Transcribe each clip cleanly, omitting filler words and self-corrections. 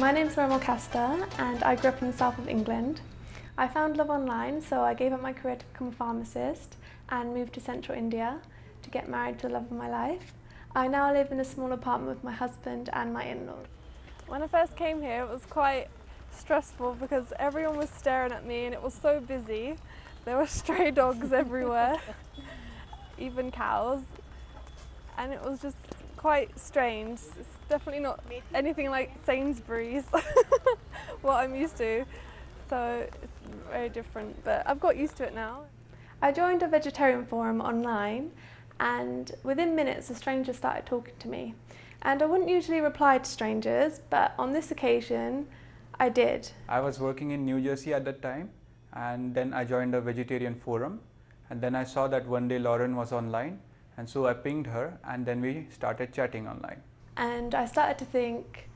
My name's Mokasdar and I grew up in the south of England. I found love online, so I gave up my career to become a pharmacist and moved to central India to get married to the love of my life. I now live in a small apartment with my husband and my in-laws. When I first came here, it was quite stressful because everyone was staring at me and it was so busy. There were stray dogs everywhere, even cows, and it was just quite strange. It's definitely not anything like Sainsbury's, what I'm used to, so it's very different, but I've got used to it now. I joined a vegetarian forum online and within minutes a stranger started talking to me. And I wouldn't usually reply to strangers, but on this occasion I did. I was working in New Jersey at that time, and then I joined a vegetarian forum, and then I saw that one day Lauren was online, and so I pinged her and then we started chatting online. And I started to think,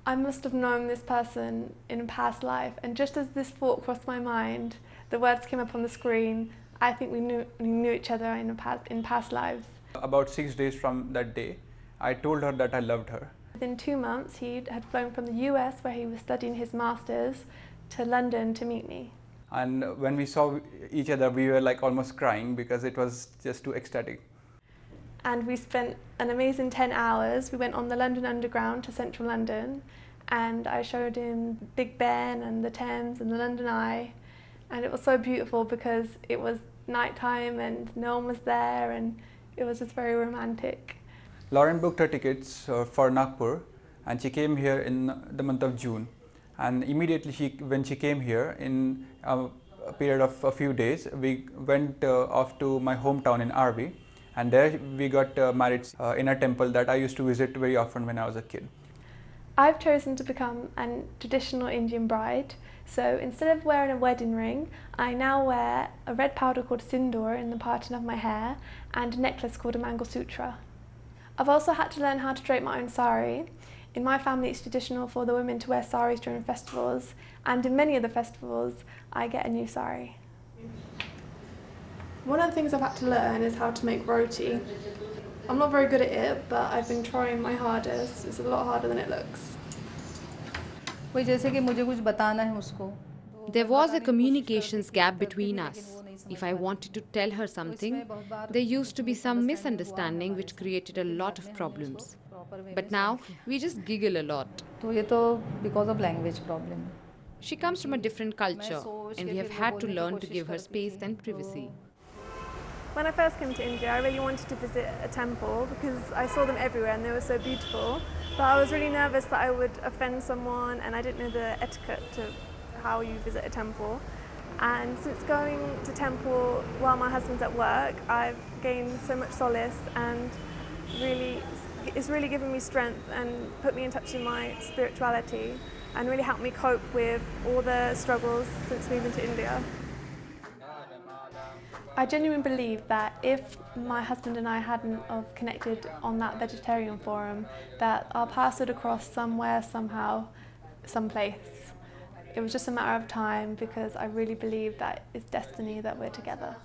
I must have known this person in a past life, and just as this thought crossed my mind, the words came up on the screen, I think we knew each other in past lives. About 6 days from that day, I told her that I loved her. Within 2 months, he had flown from the US, where he was studying his master's, to London to meet me. And when we saw each other, we were like almost crying because it was just too ecstatic. And we spent an amazing 10 hours. We went on the London Underground to central London, and I showed him Big Ben and the Thames and the London Eye, and it was so beautiful because it was nighttime and no one was there, and it was just very romantic. Lauren booked her tickets for Nagpur, and she came here in the month of June. And immediately when she came here, in a period of a few days, we went off to my hometown in RV, and there we got married in a temple that I used to visit very often when I was a kid. I've chosen to become a traditional Indian bride, so instead of wearing a wedding ring, I now wear a red powder called sindoor in the parting of my hair and a necklace called a Mangalsutra. I've also had to learn how to drape my own sari. In my family it's traditional for the women to wear saris during festivals, and in many of the festivals I get a new sari. One of the things I've had to learn is how to make roti. I'm not very good at it, but I've been trying my hardest. It's a lot harder than it looks. There was a communications gap between us. If I wanted to tell her something, there used to be some misunderstanding which created a lot of problems. But now, we just giggle a lot. Because of language problem. She comes from a different culture, and we have had to learn to give her space and privacy. When I first came to India, I really wanted to visit a temple because I saw them everywhere and they were so beautiful. But I was really nervous that I would offend someone, and I didn't know the etiquette to how you visit a temple. And since going to temple while my husband's at work, I've gained so much solace, and it's really given me strength and put me in touch with my spirituality and really helped me cope with all the struggles since moving to India. I genuinely believe that if my husband and I hadn't have connected on that vegetarian forum, that our paths would have crossed somewhere, somehow, someplace. It was just a matter of time, because I really believe that it's destiny that we're together.